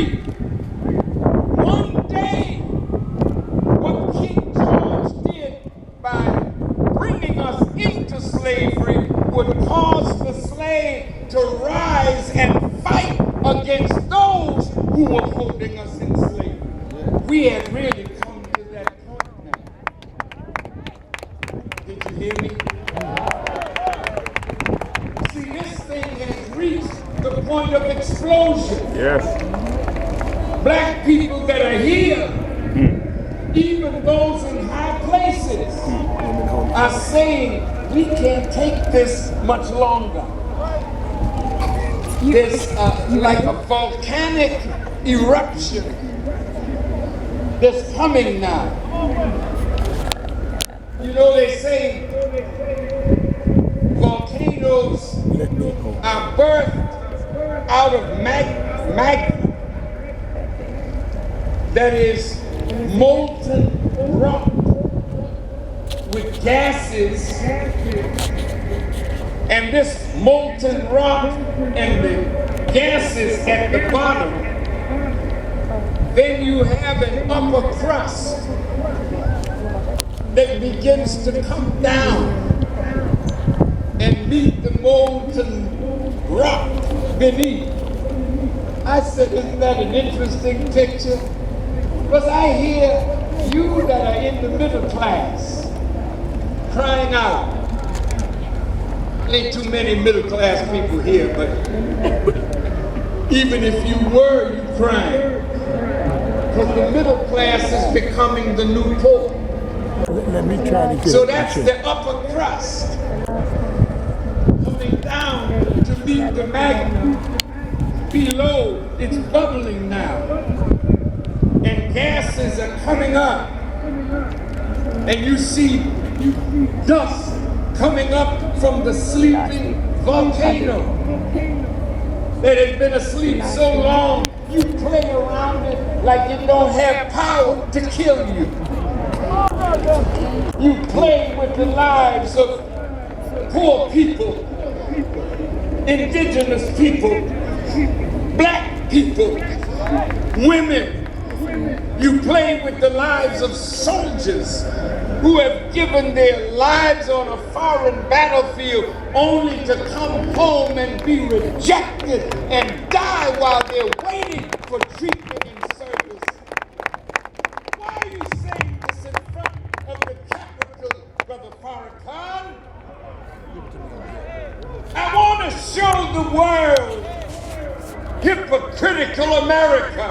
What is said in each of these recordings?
free. One day, what King George did by bringing us into slavery would cause the slave to rise and fight against those who were holding us in slavery. We had really come to that point now. Did you hear me? See, this thing has reached the point of explosion. Yes. Black people that are here, even those in high places, are saying we can't take this much longer. There's like a volcanic eruption that's coming now. You know, they say volcanoes are birthed out of magma that is molten rock with gases, and this molten rock and the gases at the bottom, then you have an upper crust that begins to come down and meet the molten rock beneath. I said, isn't that an interesting picture? Because I hear you that are in the middle class crying out. Ain't too many middle class people here, but even if you were, you crying. Because the middle class is becoming the new poor. Let me try to get So that's the upper crust coming down to meet the magma. Below, it's bubbling now. And gases are coming up. And you see dust coming up from the sleeping volcano that has been asleep so long, you play around it like it don't have power to kill you. You play with the lives of poor people, indigenous people, black people, women. You play with the lives of soldiers who have given their lives on a foreign battlefield only to come home and be rejected and die while they're waiting for treatment and service. Why are you saying this in front of the Capitol, Brother Farrakhan? I want to show the world hypocritical America.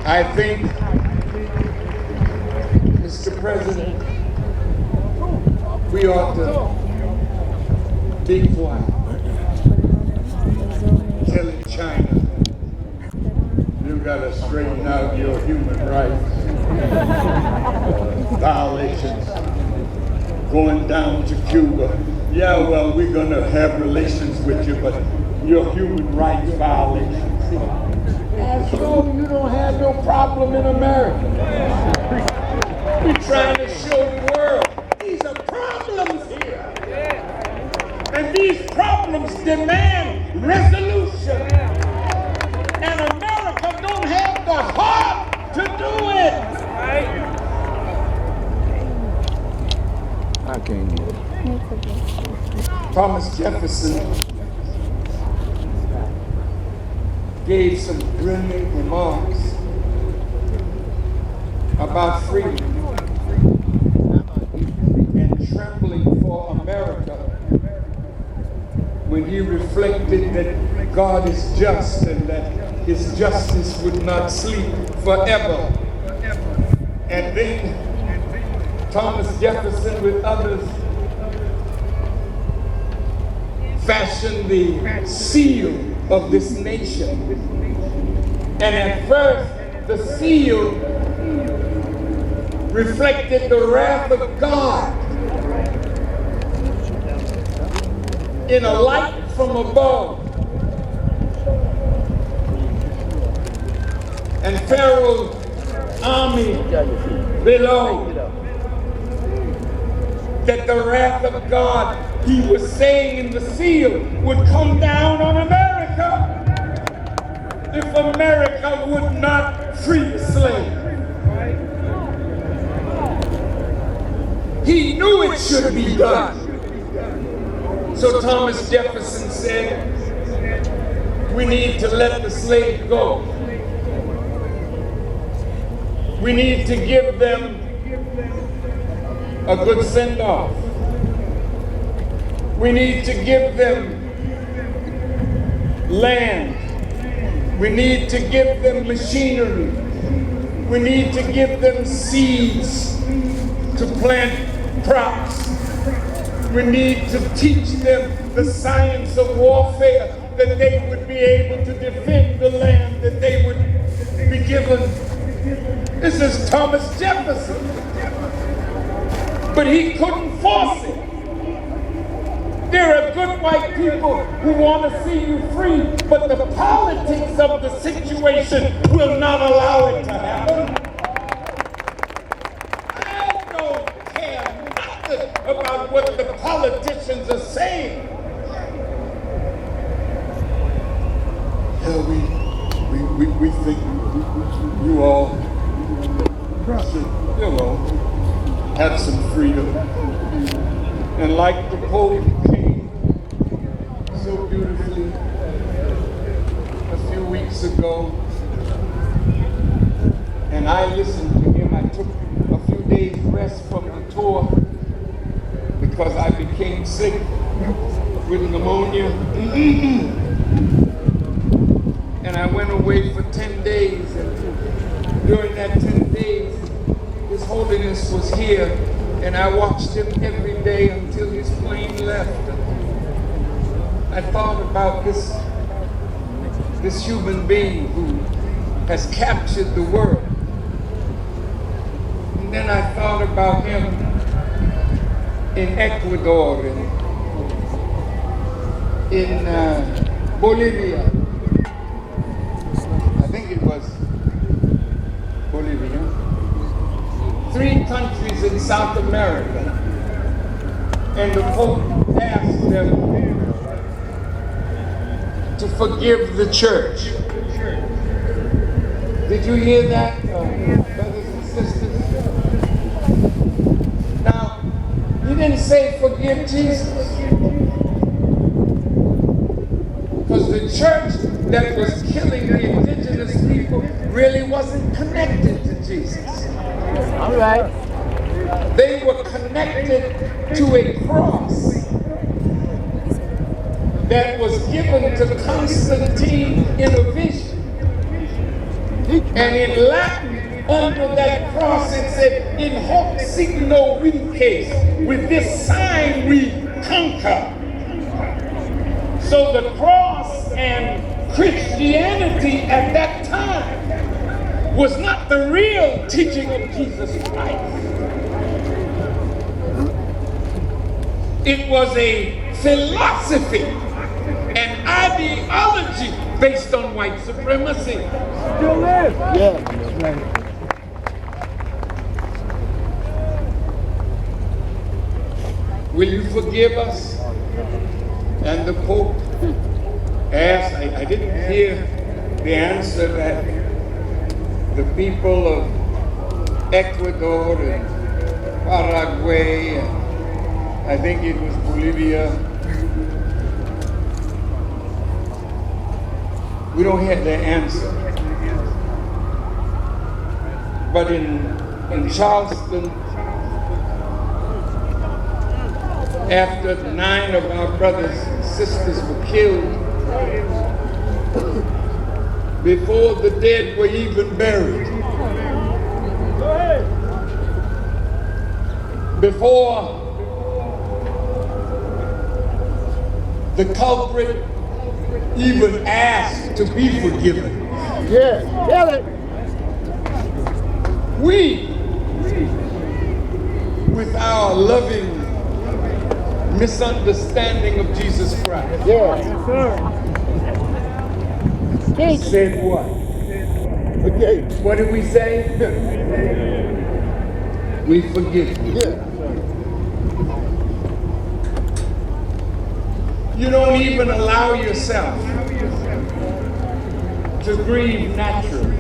I think, Mr. President, we ought to be quiet. Telling China, you gotta straighten out your human rights violations. Going down to Cuba, yeah, well, we're gonna have relations with you, but your human rights violations. As though you don't have no problem in America. We're trying to show the world these are problems here. And these problems demand resolution. And America don't have the heart to do it. I can't get it. Thomas Jefferson gave some brilliant remarks about freedom and trembling for America when he reflected that God is just and that his justice would not sleep forever. And then Thomas Jefferson with others fashioned the seal of this nation. And at first, the seal reflected the wrath of God in a light from above. Pharaoh's army below, that the wrath of God, he was saying in the seal, would come down on America if America would not free the slave. He knew it should be done. So Thomas Jefferson said, we need to let the slave go. We need to give them a good send-off. We need to give them land. We need to give them machinery. We need to give them seeds to plant crops. We need to teach them the science of warfare, that they would be able to defend the land that they would be given. This is Thomas Jefferson. But he couldn't force it. There are good white people who want to see you free, but the politics of the situation will not allow it to happen. I don't care nothing about what the politicians are saying. We think you all should, have some freedom. And like the poet came so beautifully a few weeks ago, and I listened to him. I took a few days rest from the tour because I became sick with pneumonia. And I went away for 10 days, and during that 10 days, His Holiness was here, and I watched him every day until his plane left. I thought about this human being who has captured the world. And then I thought about him in Ecuador and in Bolivia. I think it was Bolivia. 3 countries in South America. And the Pope asked them to forgive the church. Did you hear that, brothers and sisters? Now, he didn't say forgive Jesus. Because the church that was killing the indigenous people really wasn't connected to Jesus. All right. They were connected to a cross that was given to Constantine in a vision. And in Latin, under that cross, it said, in hoc signo vinces, with this sign we conquer. So the cross and Christianity at that time was not the real teaching of Jesus Christ. It was a philosophy, an ideology based on white supremacy. Still live. Yeah, that's right. Will you forgive us? And the Pope asked, I didn't hear the answer that the people of Ecuador and Paraguay, and I think it was Bolivia, we don't have the answer. But in Charleston, after 9 of our brothers and sisters were killed, before the dead were even buried, before the culprit even asked to be forgiven. Yeah, tell it. We, with our loving misunderstanding of Jesus Christ, Yeah. Yes, sir. said what? Okay. What did we say? We forgive you. Yeah. You don't even allow yourself to grieve naturally.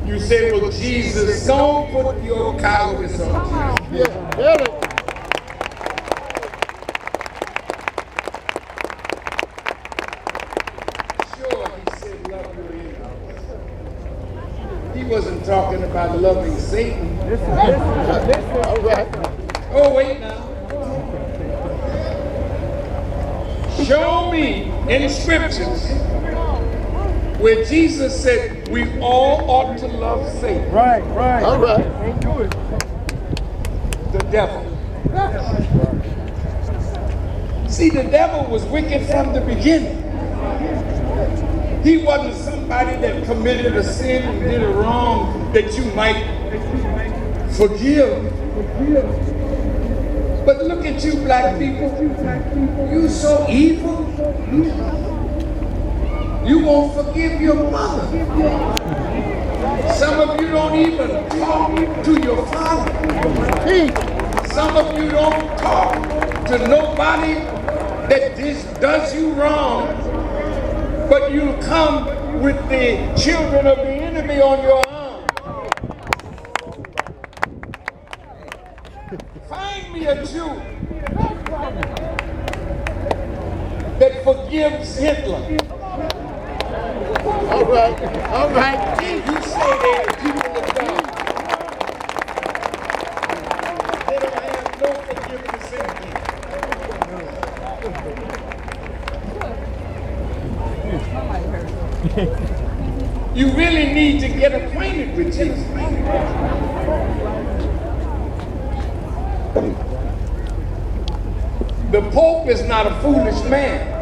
You say, well, Jesus, don't put your cowardice on me. Yeah. Tell it. Sure, he said, love your enemies. He wasn't talking about loving Satan. All right. Oh, wait now. Show me in scriptures where Jesus said we all ought to love Satan. Right. All right. Ain't do it. The devil. See, the devil was wicked from the beginning. He wasn't somebody that committed a sin and did a wrong that you might forgive. But look at you, black people. You so evil. You won't forgive your mother. Some of you don't even talk to your father. Some of you don't talk to nobody that does you wrong, but you come with the children of the enemy on your arm. Find me a Jew that forgives Hitler. All right. You say they're the people of God. They don't have no forgiveness in them. You really need to get acquainted with Jesus. The Pope is not a foolish man.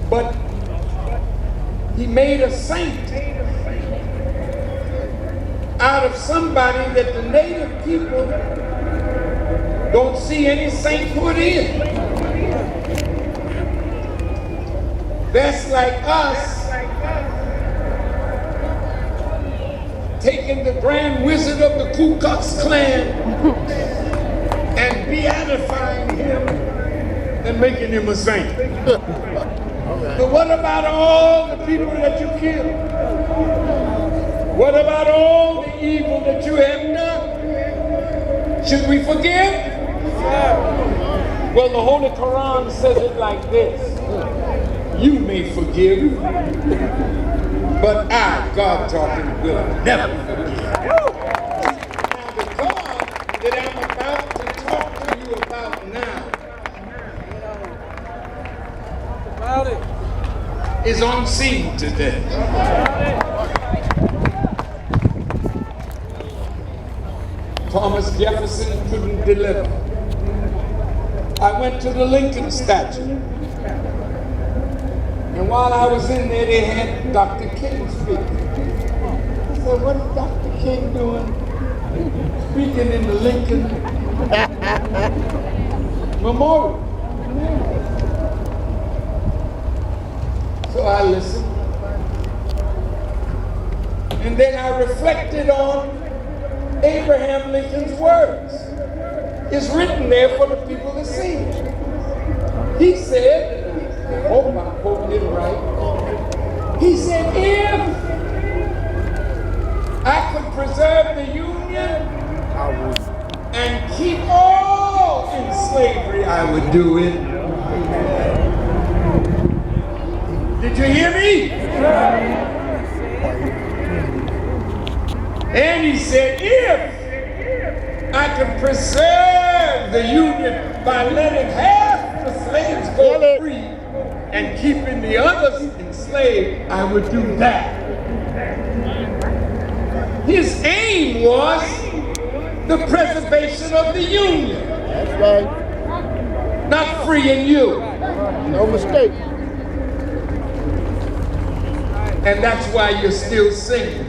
But he made a saint out of somebody that the native people don't see any sainthood in. That's like us taking the grand wizard of the Ku Klux Klan and beatifying him and making him a saint. But what about all the people that you killed? What about all the evil that you have done? Should we forgive? Well, the Holy Quran says it like this. You may forgive, but I, God talking, will never forgive. Now, the God that I'm about to talk to you about now is on scene today. Thomas Jefferson couldn't deliver. I went to the Lincoln statue. And while I was in there, they had Dr. King speak. I said, what is Dr. King doing? Speaking in the Lincoln Memorial. So I listened. And then I reflected on Abraham Lincoln's words. It's written there for the people to see. He said, I hope I'm quoting it right. He said, if I could preserve the Union and keep all in slavery, I would do it. Did you hear me? And he said, if I could preserve the Union by letting half the slaves go free and keeping the others enslaved, I would do that. His aim was the preservation of the Union. That's right. Not freeing you. No mistake. And that's why you're still singing.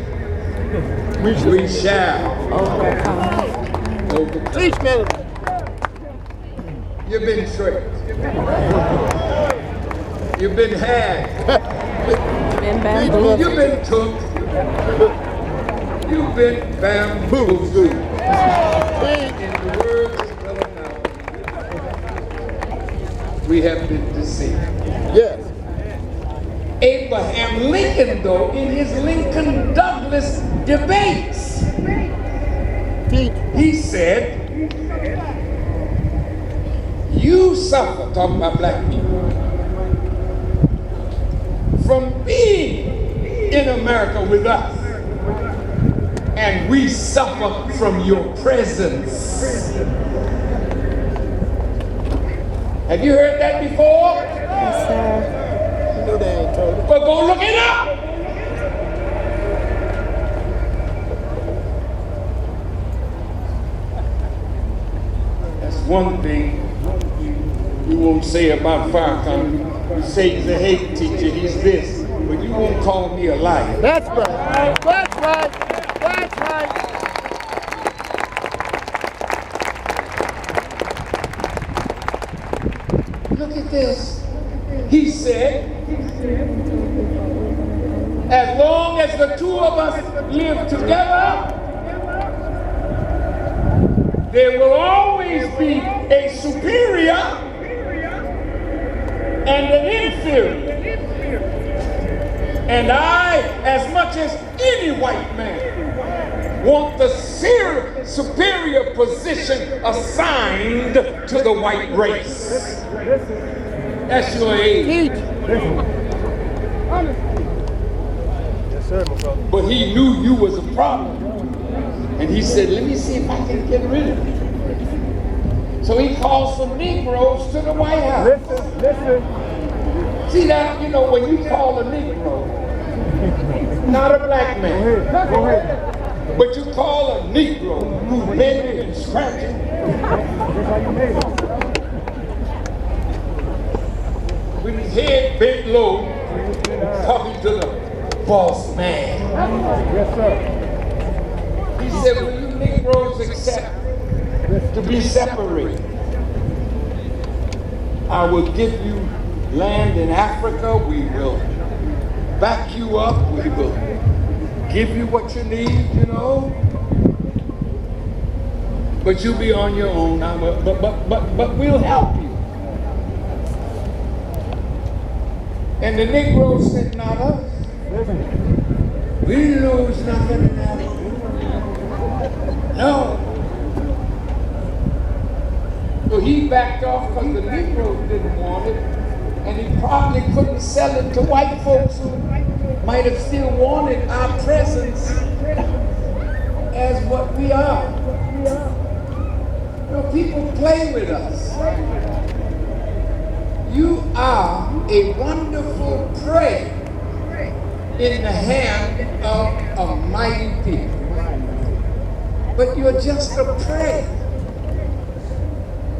We shall overcome. Teach me. You've been tricked. You've been had. You've been took. You've been bamboozled. In the words of Brother Malcolm, we have been deceived. Yes. Abraham Lincoln, though, in his Lincoln-Douglas debates, he said, you suffer, talking about black people, from being in America with us, and we suffer from your presence. Have you heard that before? Yes, sir. No, they ain't told it. But go look it up. That's one thing you won't say about Farrakhan. You say he's a hate teacher, he's this, but you won't call me a liar. That's right. That's right. That's right. Look at this. He said, as long as the two of us live together, there will always be a superior and an inferior. And I, as much as any white man, want the superior position assigned to the white race. That's your age. Yes, sir, my brother. But he knew you was a problem. And he said, let me see if I can get rid of you. So he called some Negroes to the White House. Listen. See that, you know, when you call a Negro, not a black man, Go ahead. but you call a Negro who bending and scratching, That's how you made it. with his head bent low, talking to the boss man. Yes, sir. He said, will you Negroes accept to be separated? I will give you land in Africa. We will back you up. We will give you what you need, you know. But you'll be on your own now. But we'll help you. And the Negroes said, not us. We didn't know it was nothing in Africa. No. So he backed off because the Negroes didn't want it, and he probably couldn't sell it to white folks who might have still wanted our presence as what we are. You know, people play with us. You are a wonderful prey in the hand of a mighty people. But you're just a prey.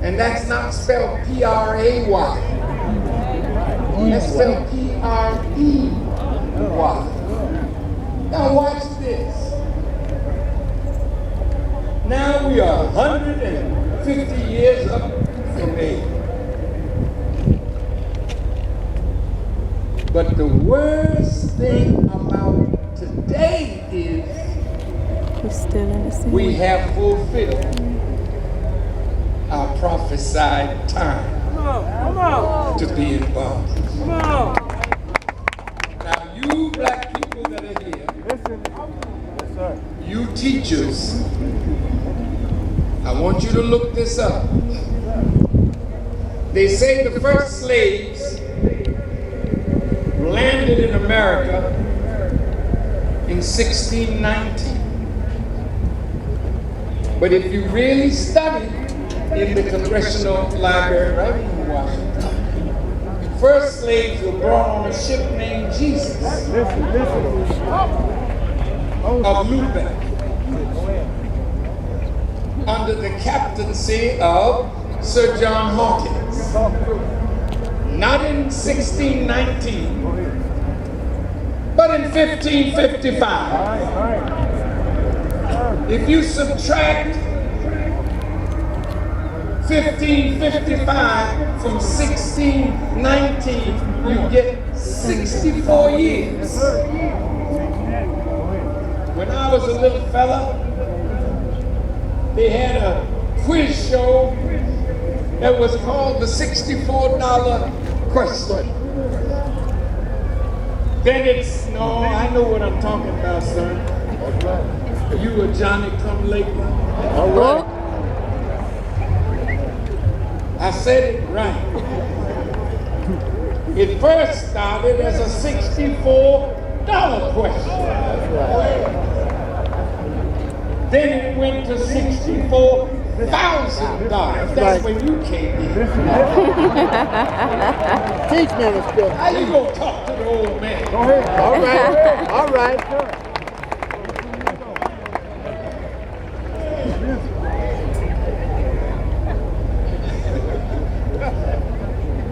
And that's not spelled P-R-A-Y. That's spelled P-R-E-Y. Now watch this. Now we are 150 years up from age. But the worst thing about today is We're still in the same. we have fulfilled our prophesied time to be in bondage. Now you black people that are here, Listen. Yes, sir. you teachers, I want you to look this up. They say the first slaves landed in America in 1619. But if you really study in the Congressional Library right in Washington, the first slaves were brought on a ship named Jesus Listen. of Lubeck under the captaincy of Sir John Hawkins. Not in 1619, but in 1555. If you subtract 1555 from 1619, you get 64 years. When I was a little fella, they had a quiz show that was called the $64 question. Then it's, no, I know what I'm talking about, son. You a Johnny come lately. All right. I said it right. It first started as a $64 question. Then it went to $64,000. That's when you came in. Teach me this stuff. How you gonna talk to the old man? Go ahead. All right. All right.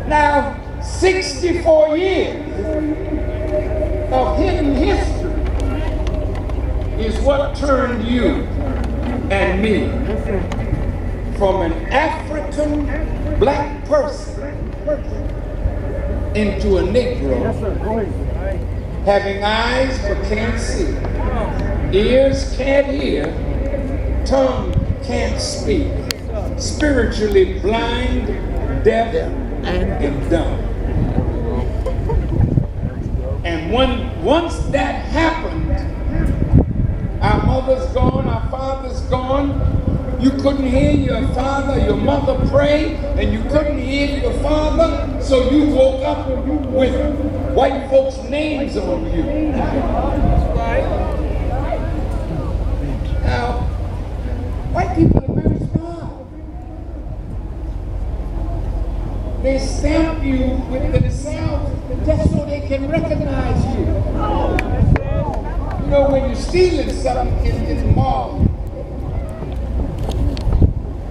Now, 64 years of hidden history is what turned you and me from an African black person into a Negro, having eyes but can't see, ears can't hear, tongue can't speak, spiritually blind, deaf, and dumb. And once that happened, our mother's gone, our father's gone, you couldn't hear your father, your mother pray, and you couldn't hear your father, so you woke up with white folks' names on you. Now, white people are very smart. They stamp you with themselves just so they can recognize you. You know, when you're stealing something in the mall,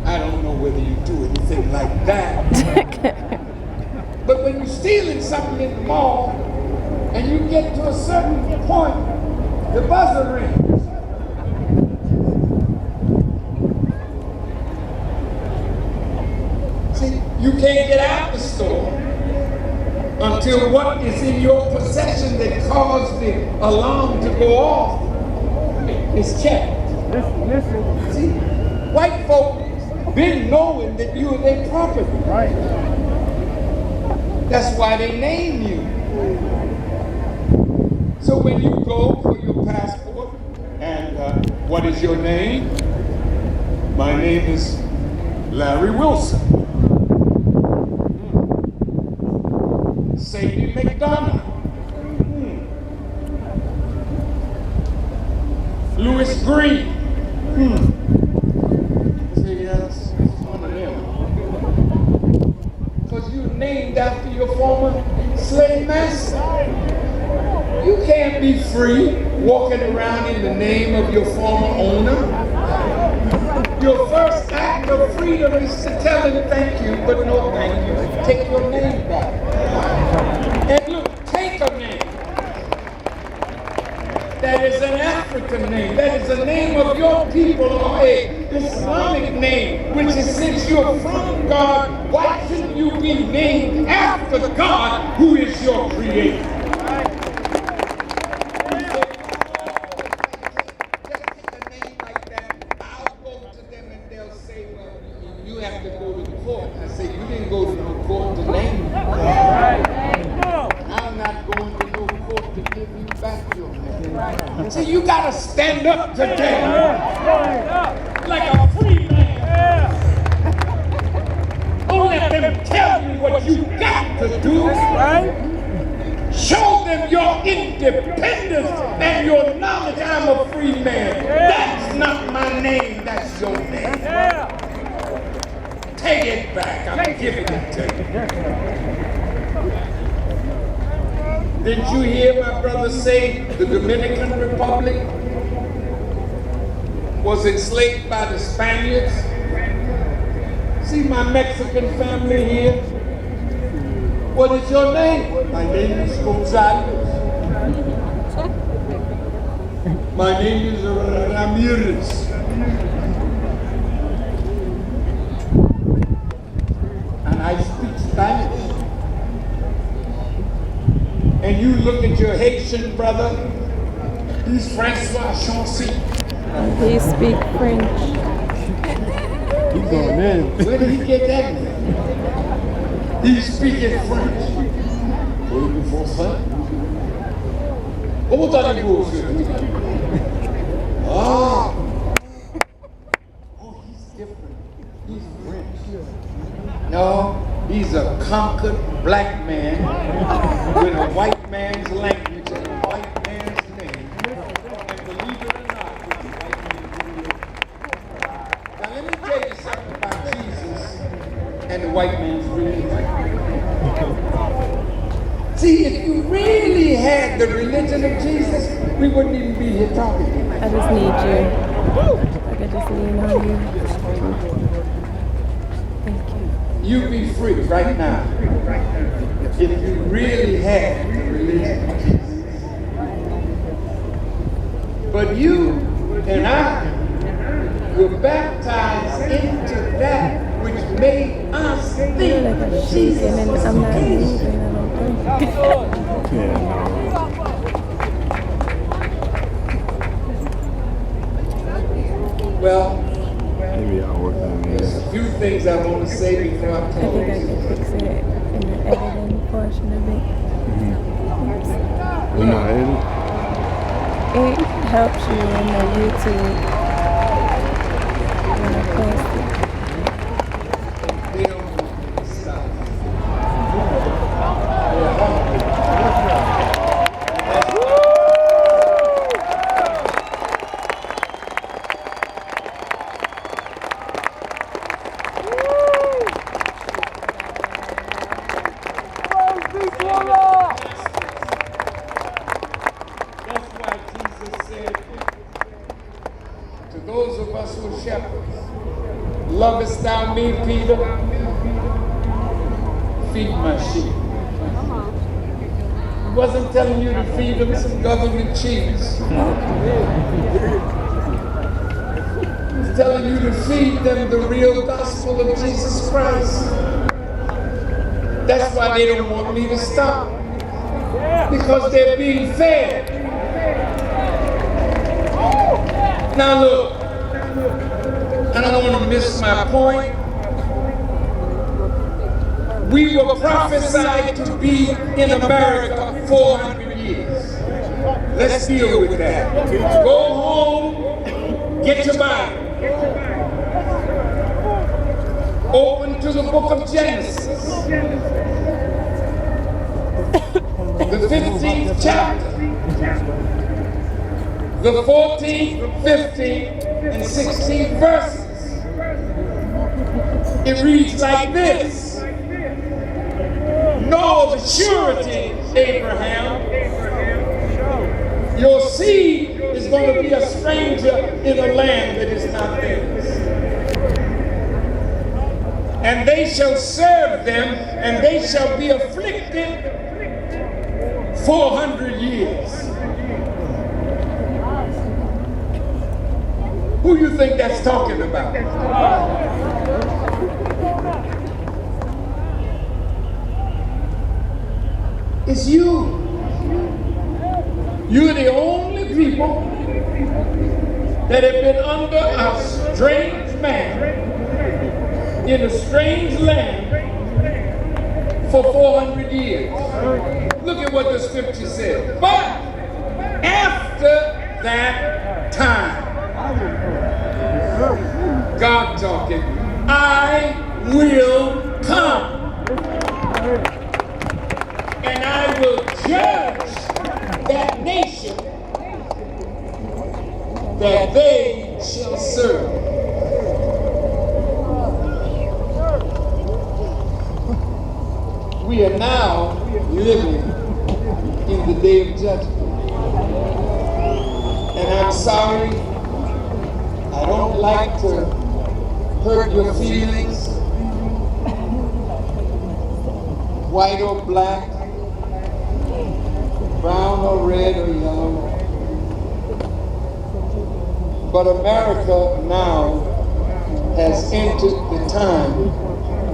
I don't know whether you do anything like that. But when you're stealing something in the mall and you get to a certain point, the buzzer rings. See, you can't get out the store until what is in your possession that caused the alarm to go off is checked. See, white folk been knowing that you are their property. Right. That's why they name you. So when you go for your passport, and what is your name? My name is Larry Wilson. Sadie McDonough. Louis Green. See, that's one of them. Because you're named after your former slave master. You can't be free walking around in the name of your former owner. Your first act of freedom is to tell him thank you, but no thank you. Take your name back. And look, take a name. That is an African name. That is the name of your people, or a Islamic name, which is, since you're from God, why shouldn't you be named after God, who is your creator? See, you gotta stand up today like a free man. Don't let them tell you what you got to do. Show them your independence and your knowledge. I'm a free man. That's not my name, that's your name. Take it back. I'm giving it to you. Didn't you hear my brother say the Dominican Republic was enslaved by the Spaniards? See my Mexican family here? What is your name? My name is Gonzalez. My name is Ramirez. and you look at your Haitian brother, he's Francois Chancy. He speak French. He's going in. Where did he get that name? He's speaking French. Vous français? Comment allez-vous, monsieur? Ah! Oh, he's different. He's French. No, he's a conquered black man with a white man's language and a white man's name. And believe it or not, with the white man's name. Now let me tell you something about Jesus and the white man's religion. See, if you really had the religion of Jesus, we wouldn't even be here talking to you. I just need you. I could just lean on you. Thank you. You'd be free right now if you really had the religion of Jesus. But you and I were baptized into that which made us I feel think like I'm shaking and I'm not moving. I don't think. Well, Maybe I'll work on there's this. a few things I want to say before I I think I close. can fix it in the editing portion of it. You know, edit? It helps you in the YouTube when I post it. They don't want to stop. They're hungry. That's why Jesus said to those of us who are shepherds, lovest thou me, Peter? Feed my sheep. He wasn't telling you to feed them some government cheese. He's telling you to feed them the real gospel of Jesus Christ. That's why they don't want me to stop. Because they're being fed. Now look, I don't want to miss my point. We were prophesied to be in America 400 years. Let's deal with that. Go home, get your Bible. Open to the book of Genesis. The 15th chapter. The 14th, 15th, and 16th verses. It reads like this. Know of a surety, Abraham, your seed is going to be a stranger in a land that is not theirs. And they shall serve them, and they shall be afflicted 400 years. Who you think that's talking about? It's you. You're the only people that have been under a strange man in a strange land for 400 years. Look at what the scripture said. But after that time, God talking, I will come. And I will judge that nation that they shall serve. We are now living in the day of judgment. And I'm sorry, I don't like to hurt your feelings, white or black, brown or red or yellow. But America now has entered the time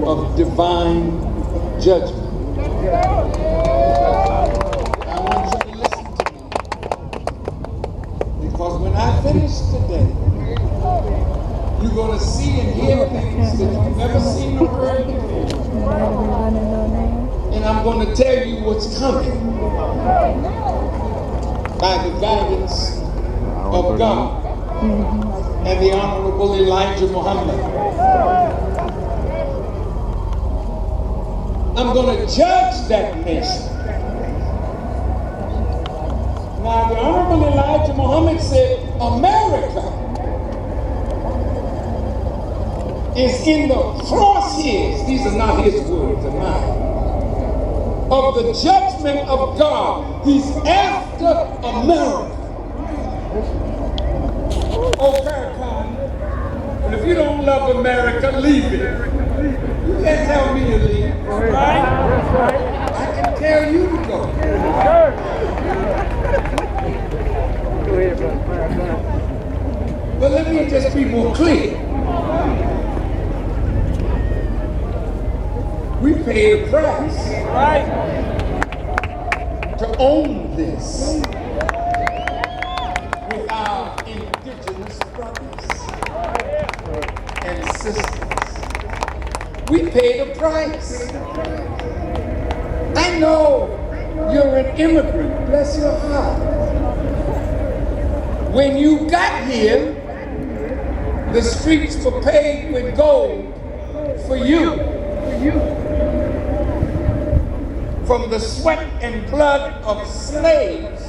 of divine judgment. Now finished today. You're going to see and hear things that you've never seen or heard before. And I'm going to tell you what's coming by the guidance of God and the Honorable Elijah Muhammad. I'm going to judge that nation. Now, the Honorable Elijah Muhammad said, America is in the crosshairs, these are not his words, they're mine, of the judgment of God. He's after America. Oh, Farrakhan, and if you don't love America, leave it. You can't tell me to leave. Right? I can tell you to go. But let me just be more clear. We paid a price to own this with our indigenous brothers and sisters. We paid a price. I know you're an immigrant, bless your heart. When you got here, the streets were paved with gold for you. From the sweat and blood of slaves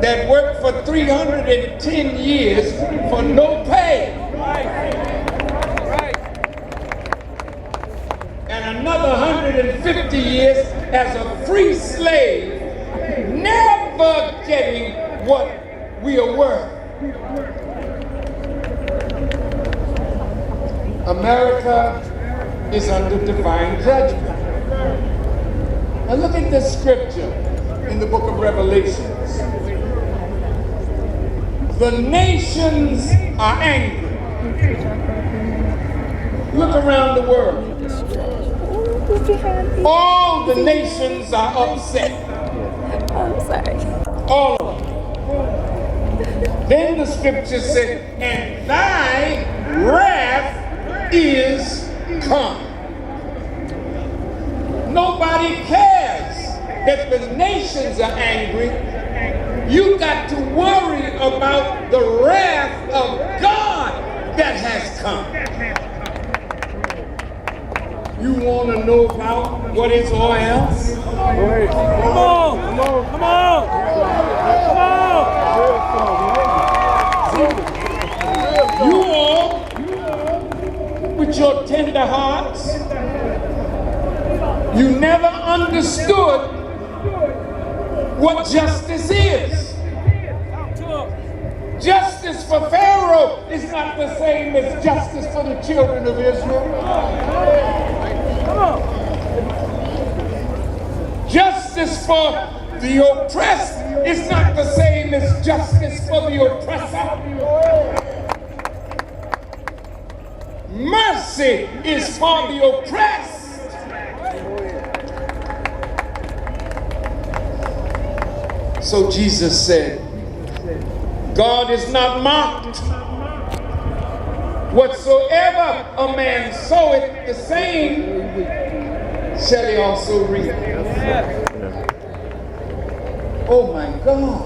that worked for 310 years for no pay. And another 150 years as a free slave, never getting what we are worth. America is under divine judgment. Now look at this scripture in the book of Revelations. The nations are angry. Look around the world. All the nations are upset. I'm sorry. All of them. Then the scripture said, and thy wrath is come. Nobody cares that the nations are angry. You got to worry about the wrath of God that has come. You want to know about what is or else? Come on! Come on! Come on! Come on! You all, with your tender hearts, you never understood what justice is. Justice for Pharaoh is not the same as justice for the children of Israel. Justice for the oppressed is not the same as justice for the oppressor. Mercy is for the oppressed. So Jesus said, God is not mocked. Whatsoever a man soweth, the same shall he also reap. Oh my God.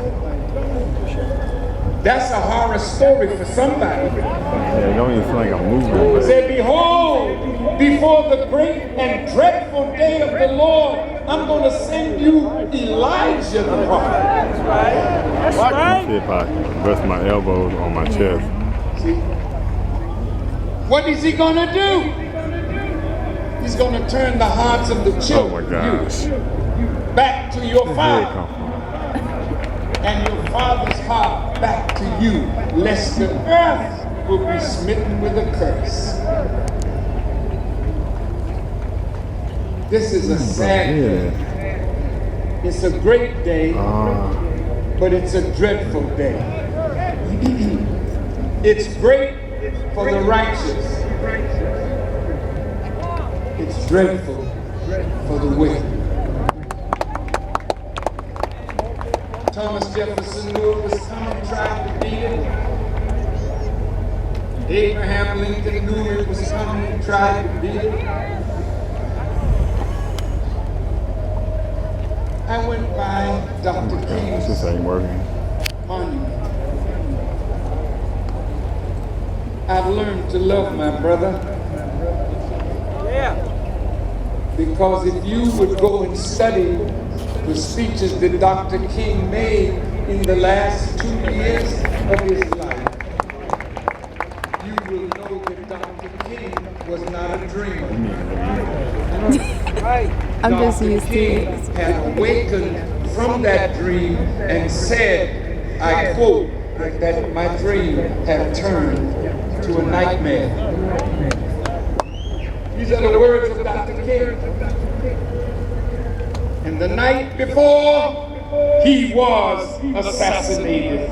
That's a horror story for somebody. Yeah, don't even feel like I'm moving. Say, behold, before the great and dreadful day of the Lord, I'm going to send you Elijah the prophet. That's right. See if I rest my elbows on my chest. See? What is he going to do? He's going to turn the hearts of the children back to your father. And your father's heart back to you, lest the earth will be smitten with a curse. This is a sad day. It's a great day, but it's a dreadful day. It's great for the righteous. It's dreadful for the wicked. Thomas Jefferson knew it was coming, tried to beat it. Abraham Lincoln knew it was coming, tried to beat it. I went by Dr. This King's ain't working. monument. I've learned to love my brother. Because if you would go and study the speeches that Dr. King made in the last 2 years of his life, you will know that Dr. King was not a dreamer. I'm just used to King it. had awakened from that dream and said, I quote, that my dream had turned to a nightmare. These are the words of Dr. King. And the night before he was assassinated,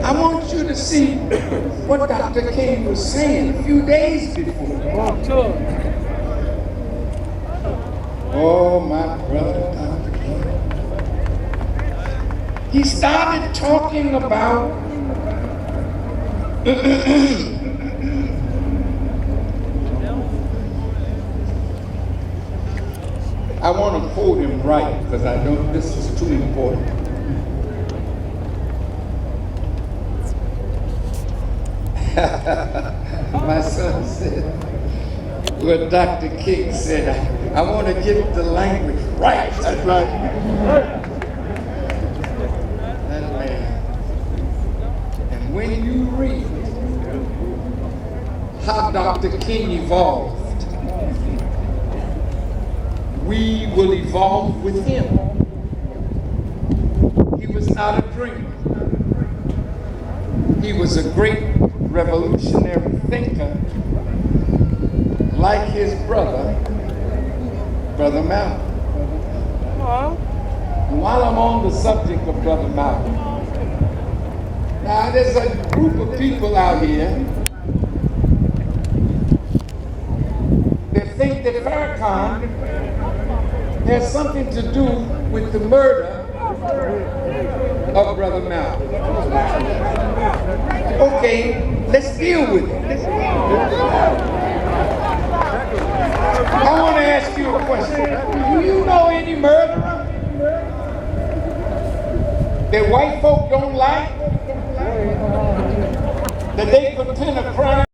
I want you to see what Dr. King was saying a few days before. Oh, my brother, Dr. King. He started talking about I want to quote him right because I know this is too important. My son said, well, Dr. King said, I want to get the language right. That's right. That man. And when you read how Dr. King evolved, we will evolve with him. He was not a dreamer. He was a great revolutionary thinker, like his brother, Brother Malcolm. And while I'm on the subject of Brother Malcolm, now there's a group of people out here that think that Farrakhan has something to do with the murder of Brother Malcolm. Okay, let's deal with it. I want to ask you a question. Do you know any murderer that white folk don't like? That they could pin a crime